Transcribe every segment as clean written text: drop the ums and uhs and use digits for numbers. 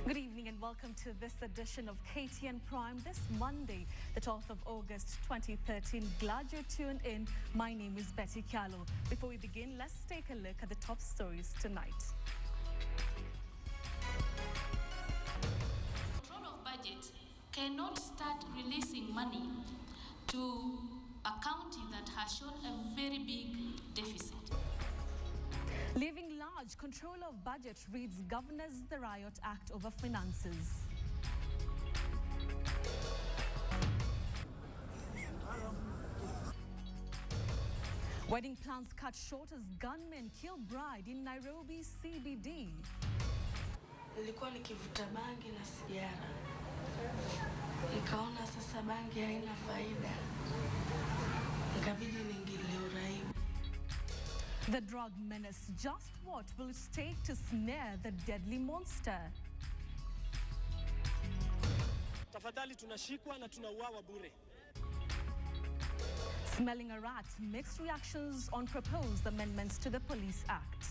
Good evening and welcome to this edition of KTN Prime this Monday, the 12th of August 2013. Glad you're tuned in. My name is Betty Kyallo. Before we begin, let's take a look at the top stories tonight. Control of budget cannot start releasing money to a county that has shown a very big deficit. Leaving large control of budget reads Governors the Riot Act over finances. Wedding plans cut short as gunmen kill bride in Nairobi CBD. Nilikuwa nikivuta bangi na sigara. Nikaona sasa bangi haina faida. Nikabidi niingilie uraibu. The drug menace, just what will it take to snare the deadly monster? Tafadhali tunashikwa na tunauawa bure. Smelling a rat, mixed reactions on proposed amendments to the Police Act.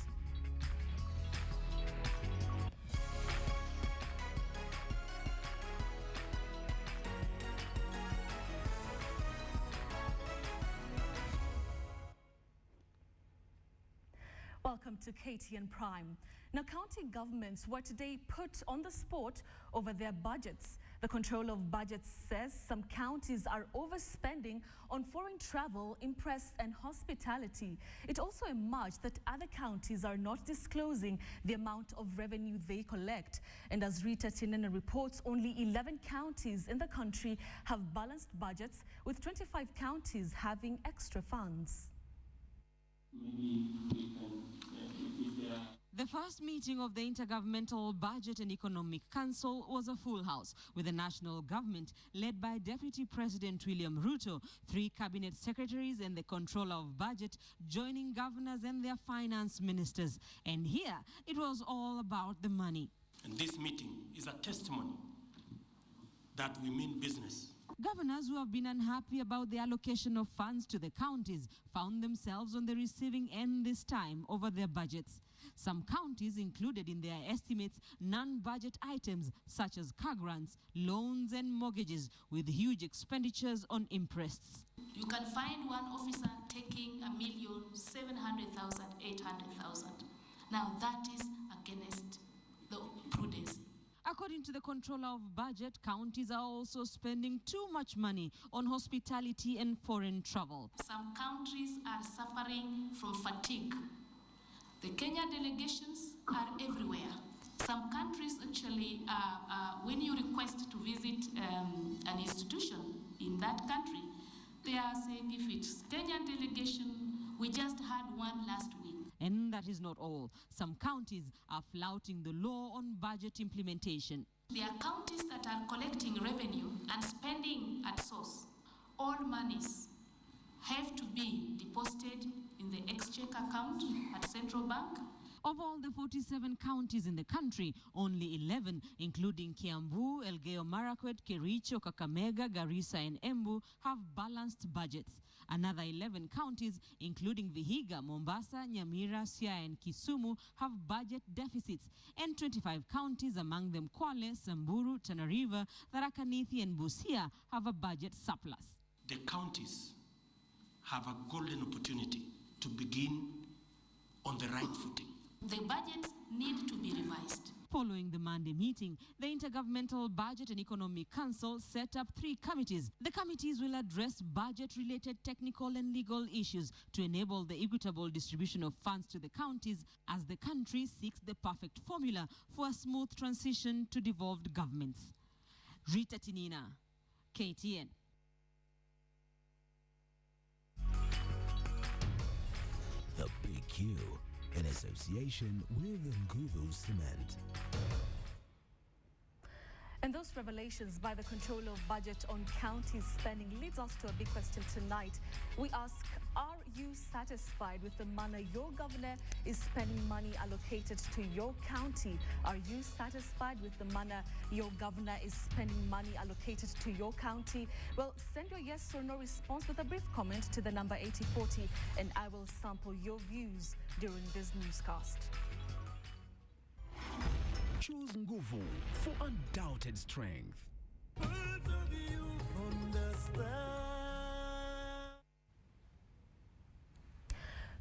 Welcome to KTN Prime. Now, county governments were today put on the spot over their budgets. The control of budgets says some counties are overspending on foreign travel, impress and hospitality. It also emerged that other counties are not disclosing the amount of revenue they collect. And as Rita Tinene reports, only 11 counties in the country have balanced budgets, with 25 counties having extra funds. The first meeting of the Intergovernmental Budget and Economic Council was a full house, with the national government led by Deputy President William Ruto, 3 cabinet secretaries and the controller of budget joining governors and their finance ministers. And here, it was all about the money. And this meeting is a testimony that we mean business. Governors who have been unhappy about the allocation of funds to the counties found themselves on the receiving end this time over their budgets. Some counties included in their estimates non-budget items such as car grants, loans and mortgages, with huge expenditures on interests. You can find one officer taking 1,700,000, 800,000. Now that is against the prudence. According to the controller of budget, counties are also spending too much money on hospitality and foreign travel. Some countries are suffering from fatigue. The Kenya delegations are everywhere. Some countries actually, when you request to visit an institution in that country, they are saying if it's Kenyan delegation, we just had one last week. And that is not all. Some counties are flouting the law on budget implementation. There are counties that are collecting revenue and spending at source. All monies have to be deposited in the exchequer account at Central Bank. Of all the 47 counties in the country, only 11, including Kiambu, Elgeyo Marakwet, Kericho, Kakamega, Garissa and Embu, have balanced budgets. Another 11 counties, including Vihiga, Mombasa, Nyamira, Siaya and Kisumu, have budget deficits. And 25 counties, among them Kwale, Samburu, Tana River, Tharaka Nithi and Busia, have a budget surplus. The counties have a golden opportunity to begin on the right footing. The budgets need to be revised. Following the Monday meeting, the Intergovernmental Budget and Economic Council set up 3 committees. The committees will address budget-related technical and legal issues to enable the equitable distribution of funds to the counties as the country seeks the perfect formula for a smooth transition to devolved governments. Rita Tinene, KTN. The Big Q, in association with Nguvu Cement. And those revelations by the controller of budget on county spending leads us to a big question tonight. We ask, are you satisfied with the manner your governor is spending money allocated to your county? Are you satisfied with the manner your governor is spending money allocated to your county? Well, send your yes or no response with a brief comment to the number 8040 and I will sample your views during this newscast. Choose Nguvu for undoubted strength.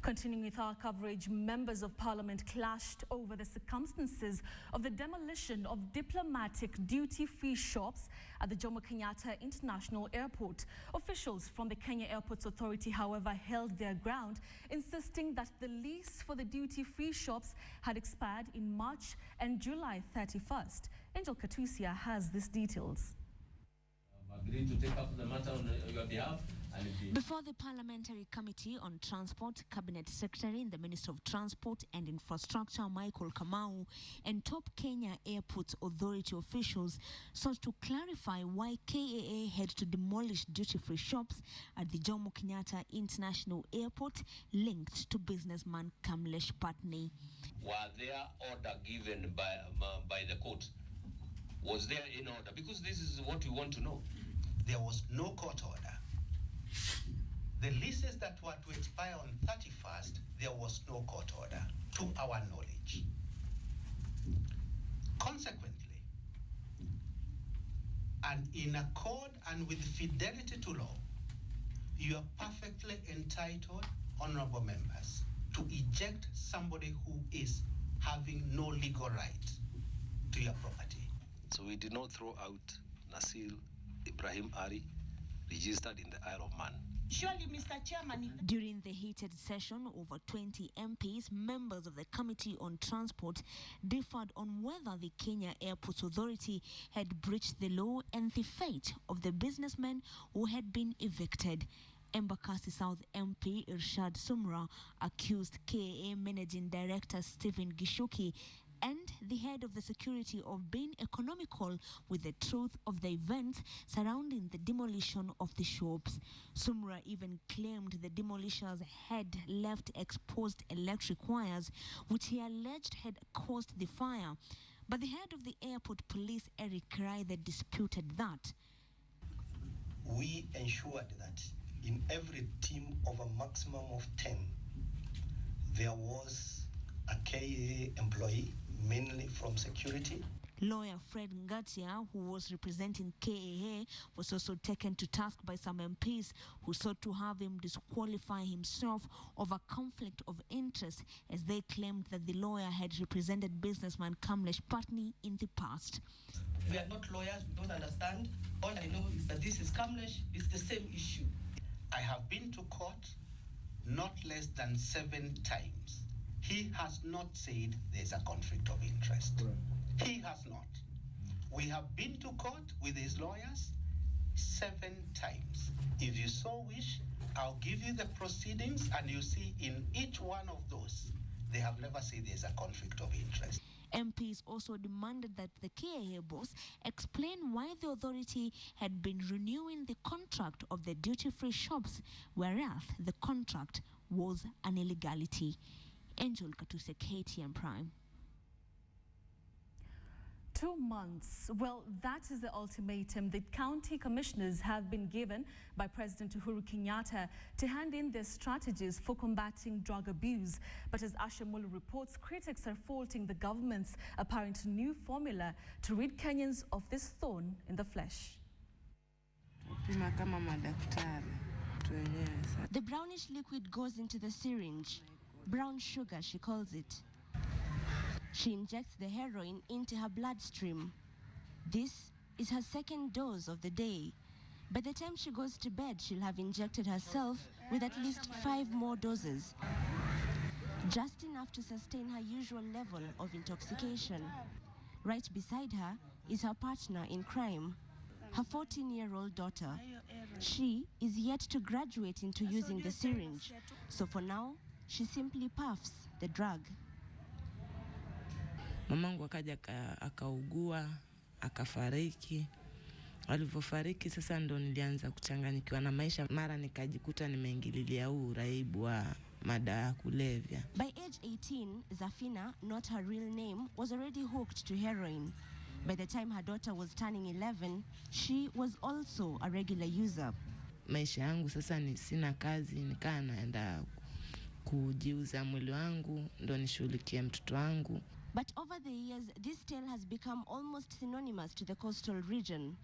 Continuing with our coverage, members of parliament clashed over the circumstances of the demolition of diplomatic duty-free shops at the Jomo Kenyatta International Airport. Officials from the Kenya Airports Authority, however, held their ground, insisting that the lease for the duty-free shops had expired in March and July 31st. Angel Katusia has these details. Agreed to take up the matter on your behalf. Before the Parliamentary Committee on Transport, Cabinet Secretary in the Minister of Transport and Infrastructure, Michael Kamau, and top Kenya Airports Authority officials sought to clarify why KAA had to demolish duty-free shops at the Jomo Kenyatta International Airport linked to businessman Kamlesh Patni. Were there order given by the court? Was there in order? Because this is what we want to know. There was no court order. The leases that were to expire on 31st, there was no court order, to our knowledge. Consequently, and in accord and with fidelity to law, you are perfectly entitled, honorable members, to eject somebody who is having no legal right to your property. So we did not throw out Nasil Ibrahim Ari, registered in the Isle of Man. Surely, Mr. Chairman. During the heated session, over 20 MPs, members of the Committee on Transport, differed on whether the Kenya Airports Authority had breached the law and the fate of the businessmen who had been evicted. Embakasi South MP Irshad Sumra accused KAA Managing Director Stephen Gishuki and the head of the security of being economical with the truth of the events surrounding the demolition of the shops. Sumra even claimed the demolishers had left exposed electric wires, which he alleged had caused the fire. But the head of the airport police, Eric Ryder, disputed that. We ensured that in every team of a maximum of 10, there was a KAA employee, mainly from security. Lawyer Fred Ngatia, who was representing KAA, was also taken to task by some MPs who sought to have him disqualify himself over conflict of interest, as they claimed that the lawyer had represented businessman Kamlesh Patni in the past. We are not lawyers, we don't understand. All I know is that this is Kamlesh, it's the same issue. I have been to court not less than 7 times. He has not said there's a conflict of interest. Right. He has not. We have been to court with his lawyers 7 times. If you so wish, I'll give you the proceedings, and you see in each one of those, they have never said there's a conflict of interest. MPs also demanded that the KAA boss explain why the authority had been renewing the contract of the duty-free shops, whereas the contract was an illegality. Angel Katusia, KTN Prime. 2 months. Well, that is the ultimatum the county commissioners have been given by President Uhuru Kenyatta to hand in their strategies for combating drug abuse. But as Ashamulu reports, critics are faulting the government's apparent new formula to rid Kenyans of this thorn in the flesh. The brownish liquid goes into the syringe. Brown sugar, she calls it. She injects the heroin into her bloodstream. This is her second dose of the day. By the time she goes to bed, she'll have injected herself with at least 5 more doses, just enough to sustain her usual level of intoxication. Right beside her is her partner in crime, her 14-year-old daughter. She is yet to graduate into using the syringe, so for now, she simply puffs the drug. Mamangu akaja akaugua, akafariki. Alivyofariki sasa ndo nilianza kuchanganyikiwa na maisha, mara nikajikuta nimeingililia huu uraibu wa madawa ya kulevya. By age 18, Zafina, not her real name, was already hooked to heroin. By the time her daughter was turning 11, she was also a regular user. Maisha yangu sasa ni sina kazi, nikaa naenda kujiuza mwili wangu ndo nishughulikie mtoto wangu. But over the years, this tale has become almost synonymous to the coastal region.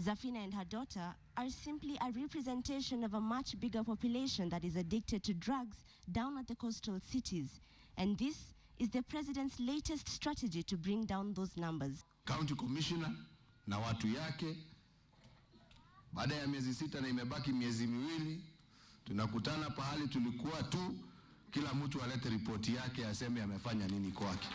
Zafina and her daughter are simply a representation of a much bigger population that is addicted to drugs down at the coastal cities. And this is the president's latest strategy to bring down those numbers. County Commissioner na watu yake, baada ya miezi 6 na imebaki miezi 2, tunakutana pahali tulikuwa tu, kila mtu alete ripoti yake aseme amefanya nini kwake.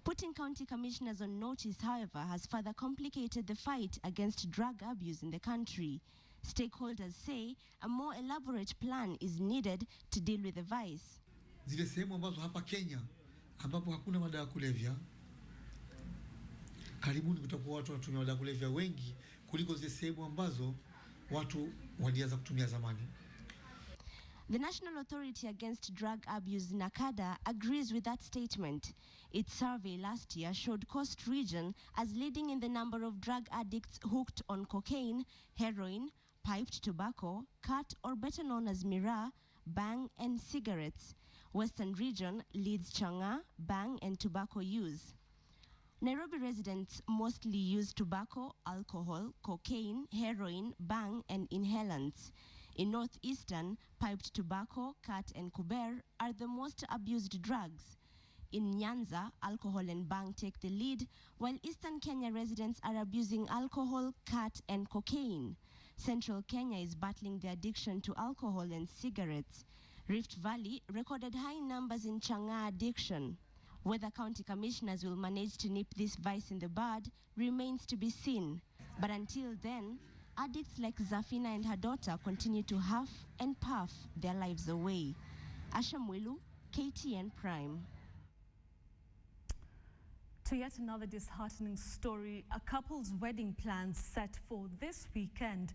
Putting county commissioners on notice, however, has further complicated the fight against drug abuse in the country. Stakeholders say a more elaborate plan is needed to deal with the vice. Zile sehemu ambazo hapa Kenya ambapo hakuna madawa ya kulevya, karibuni kutakuwa watu wanatumia madawa ya kulevya wengi kuliko zile sehemu ambazo watu walianza kutumia zamani. The National Authority Against Drug Abuse, NACADA, agrees with that statement. Its survey last year showed Coast Region as leading in the number of drug addicts hooked on cocaine, heroin, piped tobacco, cat, or better known as miraa, bang, and cigarettes. Western Region leads Chang'an, bang, and tobacco use. Nairobi residents mostly use tobacco, alcohol, cocaine, heroin, bang, and inhalants. In northeastern, piped tobacco, cat, and kuber are the most abused drugs. In Nyanza, alcohol and bang take the lead, while eastern Kenya residents are abusing alcohol, cat, and cocaine. Central Kenya is battling the addiction to alcohol and cigarettes. Rift Valley recorded high numbers in Chang'an addiction. Whether county commissioners will manage to nip this vice in the bud remains to be seen. But until then, addicts like Zafina and her daughter continue to huff and puff their lives away. Asha Mwilu, KTN Prime. To yet another disheartening story, a couple's wedding plans set for this weekend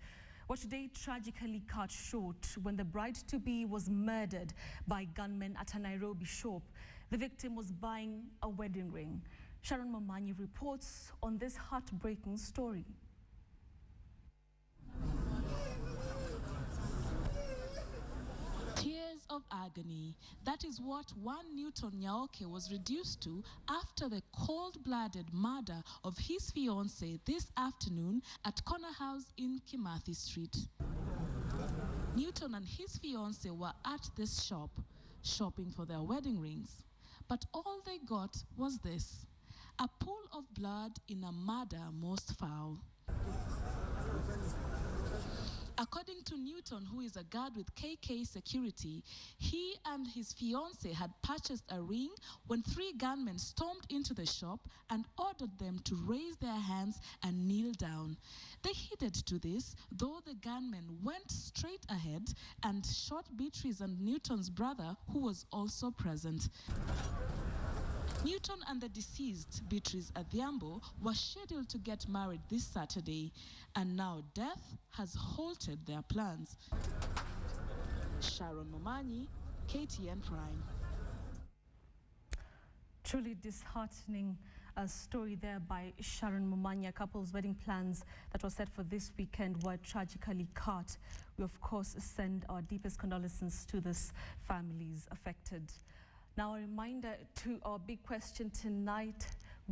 were today tragically cut short when the bride-to-be was murdered by gunmen at a Nairobi shop. The victim was buying a wedding ring. Sharon Momanyi reports on this heartbreaking story. Tears of agony. That is what one Newton Nyaoke was reduced to after the cold-blooded murder of his fiancée this afternoon at Corner House in Kimathi Street. Newton and his fiancée were at this shop, shopping for their wedding rings. But all they got was this, a pool of blood in a murder most foul. According to Newton, who is a guard with KK Security, he and his fiancée had purchased a ring when 3 gunmen stormed into the shop and ordered them to raise their hands and kneel down. They heeded to this, though the gunmen went straight ahead and shot Beatrice and Newton's brother, who was also present. Newton and the deceased, Beatrice Adhiambo, were scheduled to get married this Saturday, and now death has halted their plans. Sharon Momanyi, KTN Prime. Truly disheartening story there by Sharon Momanyi. A couple's wedding plans that were set for this weekend were tragically cut. We, of course, send our deepest condolences to these families affected. Now, a reminder to our big question tonight.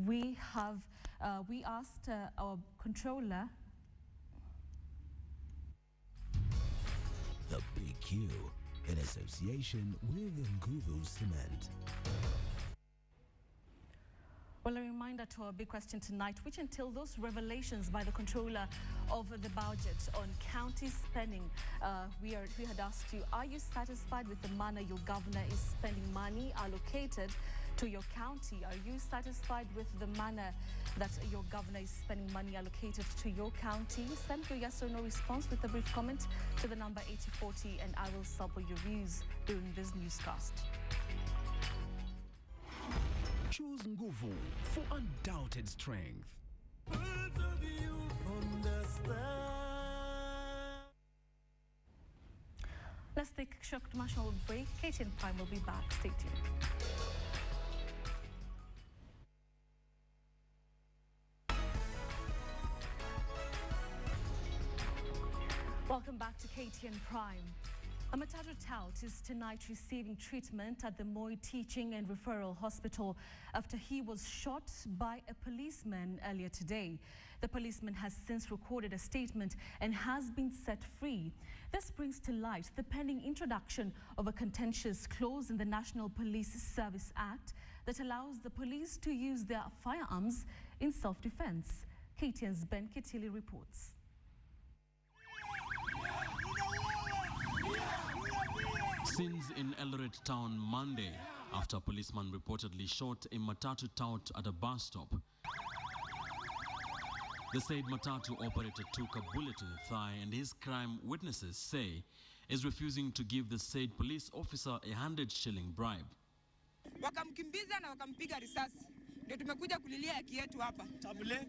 We asked our controller. The Big Q, in association with Nguvu Cement. Well, a reminder to our big question tonight, which entail those revelations by the controller of the budget on county spending. We had asked you, are you satisfied with the manner your governor is spending money allocated to your county? Are you satisfied with the manner that your governor is spending money allocated to your county? Send your yes or no response with a brief comment to the number 8040, and I will sample your views during this newscast. Choose Nguvu for undoubted strength. Let's take a short commercial break. KTN Prime will be back. Stay tuned. Welcome back to KTN Prime. A Matatu tout is tonight receiving treatment at the Moi Teaching and Referral Hospital after he was shot by a policeman earlier today. The policeman has since recorded a statement and has been set free. This brings to light the pending introduction of a contentious clause in the National Police Service Act that allows the police to use their firearms in self-defense. KTN's Ben Kitili reports. Scenes in Eldoret town Monday after a policeman reportedly shot a Matatu tout at a bus stop. The said Matatu operator took a bullet to the thigh, and his crime witnesses say is refusing to give the said police officer a 100-shilling bribe. Wakamkimbiza na wakampiga risasi. Ndio tumekuja kulilia haki yetu hapa. Tabule.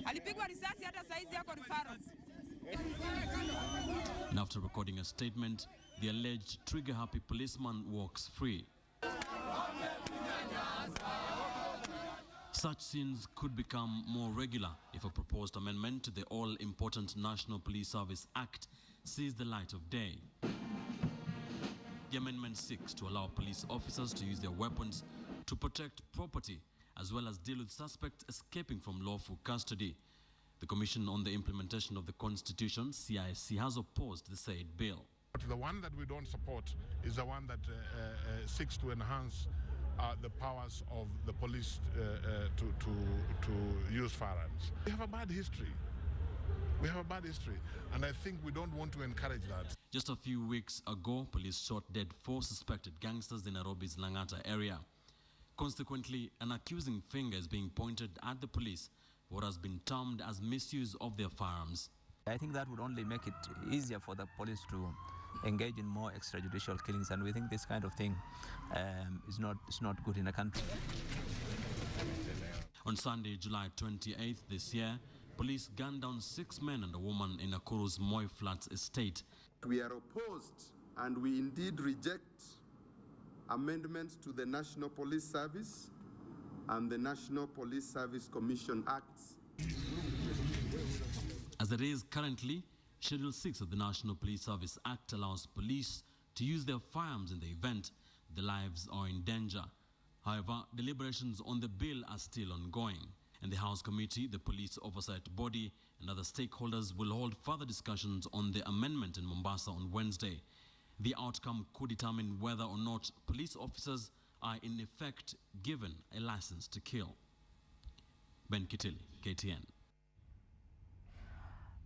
Alipigwa risasi hata saizi yako referral. And after recording a statement, the alleged trigger-happy policeman walks free. Such scenes could become more regular if a proposed amendment to the all-important National Police Service Act sees the light of day. The amendment seeks to allow police officers to use their weapons to protect property as well as deal with suspects escaping from lawful custody. The Commission on the Implementation of the Constitution, CIC, has opposed the said bill. But the one that we don't support is the one that seeks to enhance the powers of the police to use firearms. We have a bad history. We have a bad history, and I think we don't want to encourage that. Just a few weeks ago, police shot dead 4 suspected gangsters in Nairobi's Langata area. Consequently, an accusing finger is being pointed at the police for what has been termed as misuse of their firearms. I think that would only make it easier for the police to engage in more extrajudicial killings, and we think this kind of thing is not good in a country. On Sunday, July 28th this year, police gunned down 6 men and a woman in Nakuru's Moi Flats estate. We are opposed, and we indeed reject amendments to the National Police Service and the National Police Service Commission Acts. As it is currently, Schedule 6 of the National Police Service Act allows police to use their firearms in the event their lives are in danger. However, deliberations on the bill are still ongoing, and the House Committee, the police oversight body, and other stakeholders will hold further discussions on the amendment in Mombasa on Wednesday. The outcome could determine whether or not police officers are in effect given a license to kill. Ben Kitili, KTN.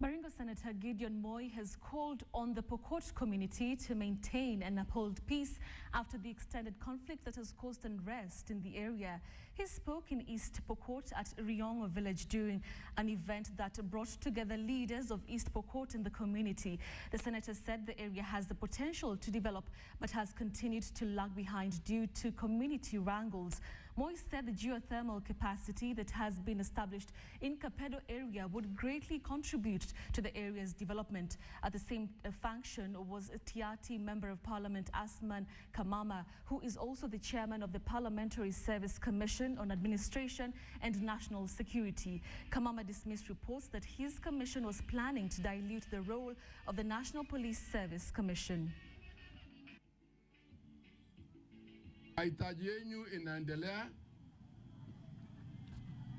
Baringo Senator Gideon Moi has called on the Pokot community to maintain and uphold peace after the extended conflict that has caused unrest in the area. He spoke in East Pokot at Riong village during an event that brought together leaders of East Pokot and the community. The senator said the area has the potential to develop but has continued to lag behind due to community wrangles. Moi said the geothermal capacity that has been established in Kapedo area would greatly contribute to the area's development. At the same function was a Tiati Member of Parliament Asman Kamama, who is also the chairman of the Parliamentary Service Commission on Administration and National Security. Kamama dismissed reports that his commission was planning to dilute the role of the National Police Service Commission. Mahitaji yenu inaendelea,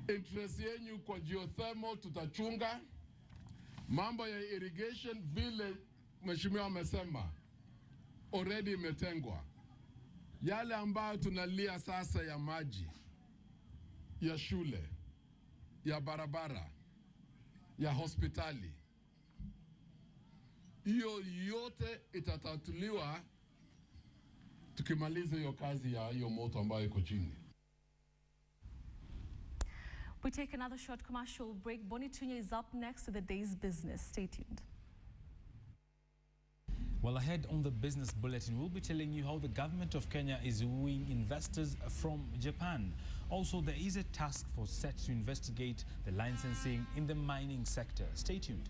interest yenu kwa geothermal tutachunga, mambo ya irrigation vile mheshimiwa amesema already imetengwa. Yale ambayo tunalia sasa ya maji, ya shule, ya barabara, ya hospitali, hiyo yote itatatuliwa tukimaliza hiyo kazi ya hiyo moto ambayo iko chini. We take another short commercial break. Boni Tunya is up next to the day's business. Stay tuned. Well, ahead on the business bulletin, we'll be telling you how the government of Kenya is wooing investors from Japan. Also, there is a task force set to investigate the licensing in the mining sector. Stay tuned.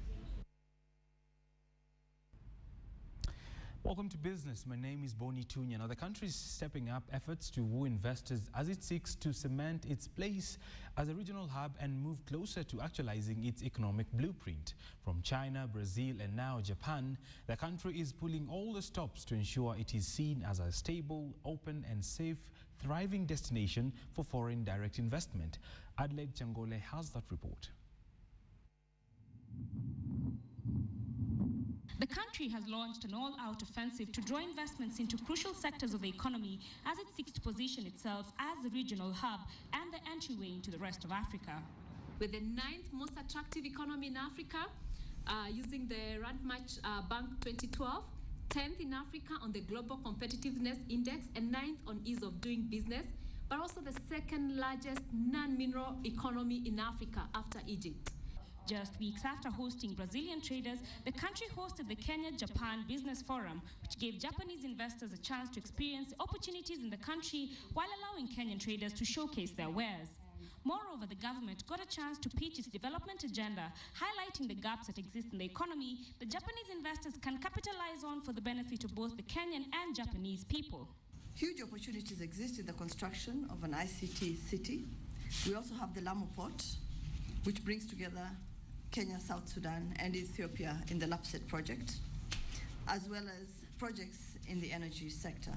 Welcome to Business. My name is Boni Tunya. Now, the country is stepping up efforts to woo investors as it seeks to cement its place as a regional hub and move closer to actualizing its economic blueprint. From China, Brazil, and now Japan, the country is pulling all the stops to ensure it is seen as a stable, open, and safe, thriving destination for foreign direct investment. Adelaide Changole has that report. The country has launched an all-out offensive to draw investments into crucial sectors of the economy as it seeks to position itself as the regional hub and the entryway into the rest of Africa. We're the 9th most attractive economy in Africa, using the Randmatch Bank 2012, 10th in Africa on the Global Competitiveness Index, and 9th on ease of doing business, but also the 2nd largest non-mineral economy in Africa after Egypt. Just weeks after hosting Brazilian traders, the country hosted the Kenya-Japan Business Forum, which gave Japanese investors a chance to experience the opportunities in the country while allowing Kenyan traders to showcase their wares. Moreover, the government got a chance to pitch its development agenda, highlighting the gaps that exist in the economy that Japanese investors can capitalize on for the benefit of both the Kenyan and Japanese people. Huge opportunities exist in the construction of an ICT city. We also have the Lamu Port, which brings together Kenya, South Sudan, and Ethiopia in the LAPSET project, as well as projects in the energy sector.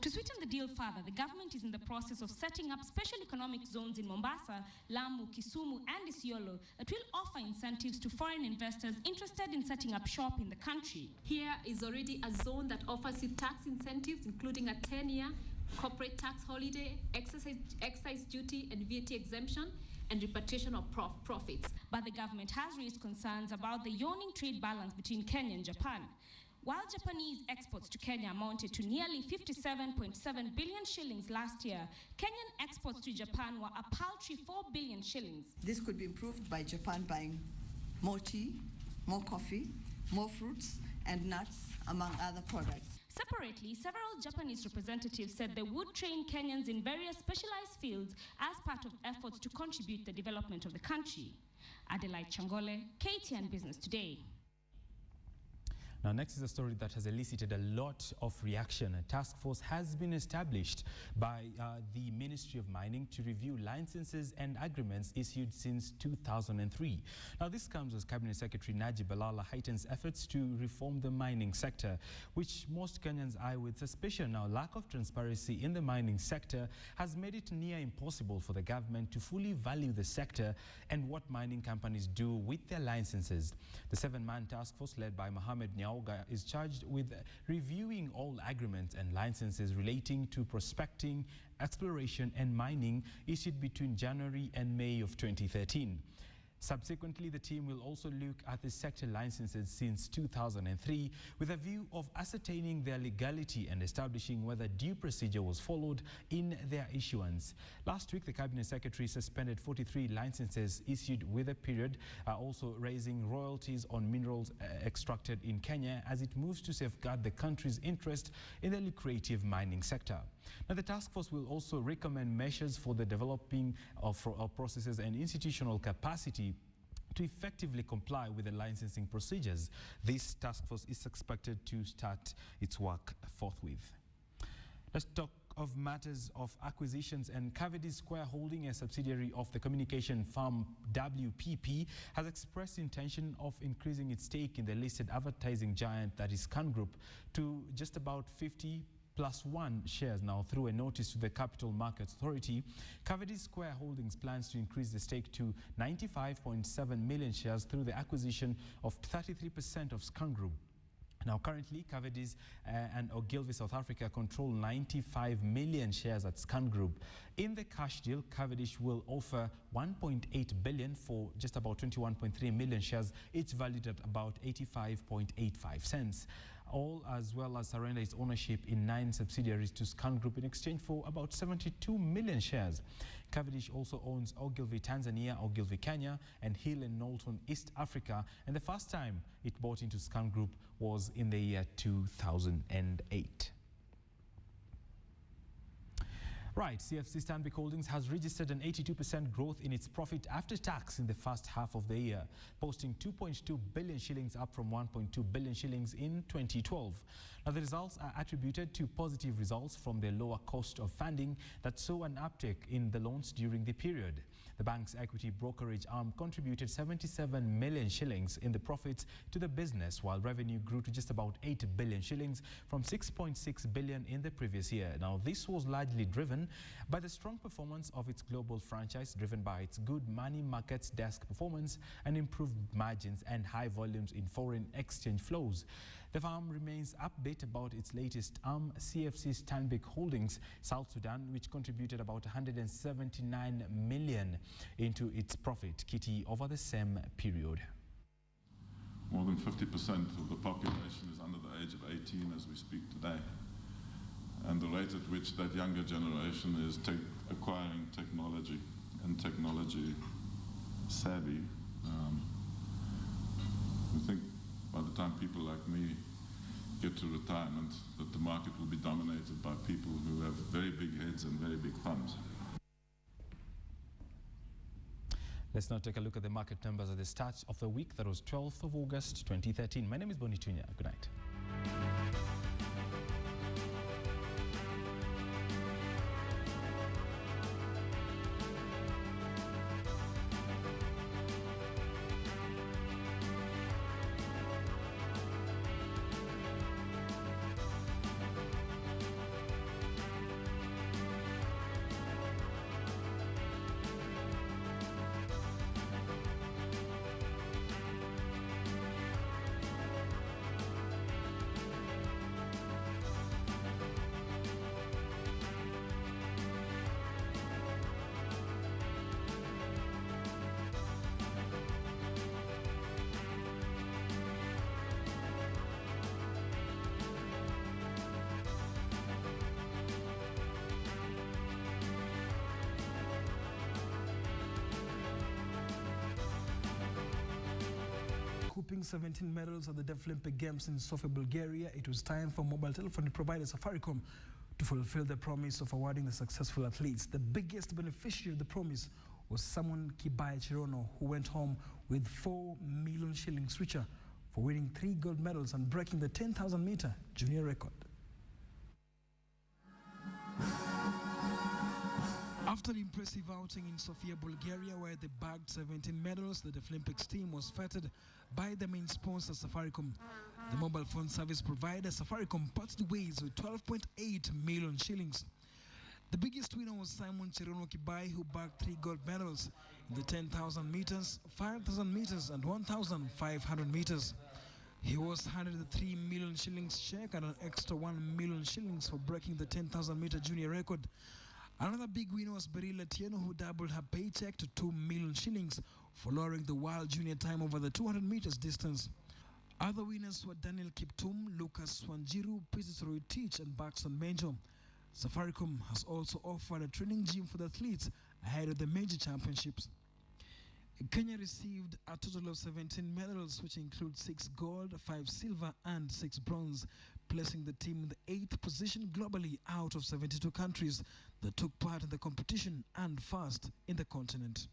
To sweeten the deal further, the government is in the process of setting up special economic zones in Mombasa, Lamu, Kisumu, and Isiolo that will offer incentives to foreign investors interested in setting up shop in the country. Here is already a zone that offers you tax incentives, including a 10-year corporate tax holiday, excise duty and VAT exemption, and repatriation of profits. But the government has raised concerns about the yawning trade balance between Kenya and Japan. While Japanese exports to Kenya amounted to nearly 57.7 billion shillings last year, Kenyan exports to Japan were a paltry 4 billion shillings. This could be improved by Japan buying more tea, more coffee, more fruits and nuts, among other products. Separately, several Japanese representatives said they would train Kenyans in various specialized fields as part of efforts to contribute to the development of the country. Adelaide Changole, KTN Business Today. Now, next is a story that has elicited a lot of reaction. A task force has been established by the Ministry of Mining to review licenses and agreements issued since 2003. Now, this comes as Cabinet Secretary Najib Balala heightens efforts to reform the mining sector, which most Kenyans eye with suspicion. Now, lack of transparency in the mining sector has made it near impossible for the government to fully value the sector and what mining companies do with their licenses. The 7-man task force led by Mohamed Nyauga is charged with reviewing all agreements and licenses relating to prospecting, exploration and mining issued between January and May of 2013. Subsequently, the team will also look at the sector licenses since 2003 with a view of ascertaining their legality and establishing whether due procedure was followed in their issuance. Last week, the Cabinet Secretary suspended 43 licenses issued with a period, also raising royalties on minerals extracted in Kenya as it moves to safeguard the country's interest in the lucrative mining sector. Now, the task force will also recommend measures for the developing of processes and institutional capacity to effectively comply with the licensing procedures. This task force is expected to start its work forthwith. Let's talk of matters of acquisitions, and Kavedi Square Holding, a subsidiary of the communication firm WPP, has expressed intention of increasing its stake in the listed advertising giant that is Scan Group to just about 50+1 shares now through a notice to the Capital Markets Authority. Kavedi Square Holdings plans to increase the stake to 95.7 million shares through the acquisition of 33% of Scan Group. Now, currently, Kavedi's and Ogilvy South Africa control 95 million shares at Scan Group. In the cash deal, Cavendish will offer 1.8 billion for just about 21.3 million shares, each valued at about 85.85 cents. All as well as surrender its ownership in 9 subsidiaries to Scan Group in exchange for about 72 million shares. Cavendish also owns Ogilvy Tanzania, Ogilvy Kenya, and Hill and Knowlton East Africa, and the first time it bought into Scan Group was in the year 2008. Right, CFC Stanbic Holdings has registered an 82% growth in its profit after tax in the first half of the year, posting 2.2 billion shillings, up from 1.2 billion shillings in 2012. Now, the results are attributed to positive results from the lower cost of funding that saw an uptick in the loans during the period. The bank's equity brokerage arm contributed 77 million shillings in the profits to the business, while revenue grew to just about 8 billion shillings from 6.6 billion in the previous year. Now, this was largely driven by the strong performance of its global franchise, driven by its good money markets desk performance and improved margins and high volumes in foreign exchange flows. The firm remains upbeat about its latest arm, CFC Stanbic Holdings South Sudan, which contributed about 179 million into its profit, Kitty, over the same period. More than 50% of the population is under the age of 18 as we speak today. And the rate at which that younger generation is acquiring technology and technology savvy, I think by the time people like me get to retirement, that the market will be dominated by people who have very big heads and very big thumbs. Let's now take a look at the market numbers at the start of the week. That was 12th of August 2013. My name is Boni Tunya. Good night. Scooping 17 medals at the Deaflympic Games in Sofia, Bulgaria, it was time for mobile telephony provider Safaricom to fulfill the promise of awarding the successful athletes. The biggest beneficiary of the promise was Samuel Kibai Chirono, who went home with 4 million shillings richer for winning 3 gold medals and breaking the 10,000-meter junior record. After the impressive outing in Sofia, Bulgaria, where they bagged 17 medals, the Deaflympics team was feted by the main sponsor, Safaricom. The mobile phone service provider, Safaricom, parted ways with 12.8 million shillings. The biggest winner was Simon Chirono Kibai, who bagged 3 gold medals in the 10,000 meters, 5,000 meters, and 1,500 meters. He was handed the 3 million shillings check and an extra 1 million shillings for breaking the 10,000-meter junior record. Another big winner was Betty Kyallo, who doubled her paycheck to 2 million shillings for lowering the world junior time over the 200 meters distance. Other winners were Daniel Kiptum, Lucas Wanjiru, Peter Roitich, and Baxton Menjo. Safaricom has also offered a training gym for the athletes ahead of the major championships. Kenya received a total of 17 medals, which include 6 gold, 5 silver, and 6 bronze, placing the team in the 8th position globally out of 72 countries that took part in the competition and first in the continent.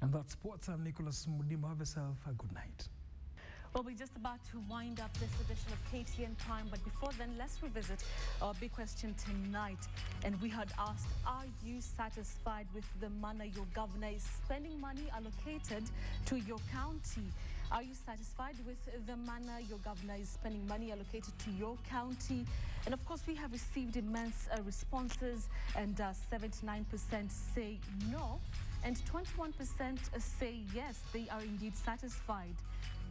And that's sports. I'm Nicholas Mudima. Have yourself a good night. Well, we're just about to wind up this edition of KTN Prime, but before then, let's revisit our big question tonight. And we had asked, are you satisfied with the manner your governor is spending money allocated to your county? Are you satisfied with the manner your governor is spending money allocated to your county? And of course, we have received immense responses, and 79% say no, and 21% say yes, they are indeed satisfied.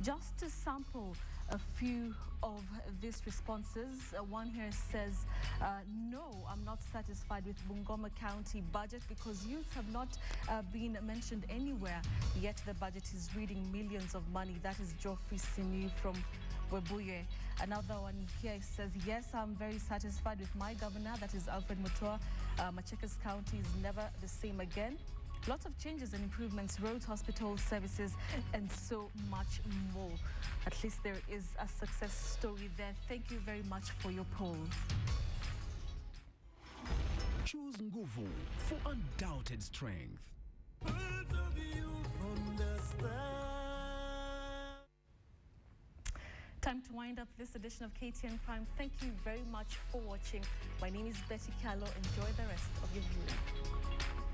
Just to sample a few of these responses, one here says, no, I'm not satisfied with Bungoma County budget because youth have not been mentioned anywhere, yet the budget is reading millions of money. That is Joffrey Sini from Webuye. Another one here says, yes, I'm very satisfied with my governor, that is Alfred Mutua. Machakos County is never the same again. Lots of changes and improvements, roads, hospital services, and so much more. At least there is a success story there. Thank you very much for your polls. Choose Nguvu for undoubted strength. Time to wind up this edition of KTN Prime. Thank you very much for watching. My name is Betty Kyallo. Enjoy the rest of your viewing.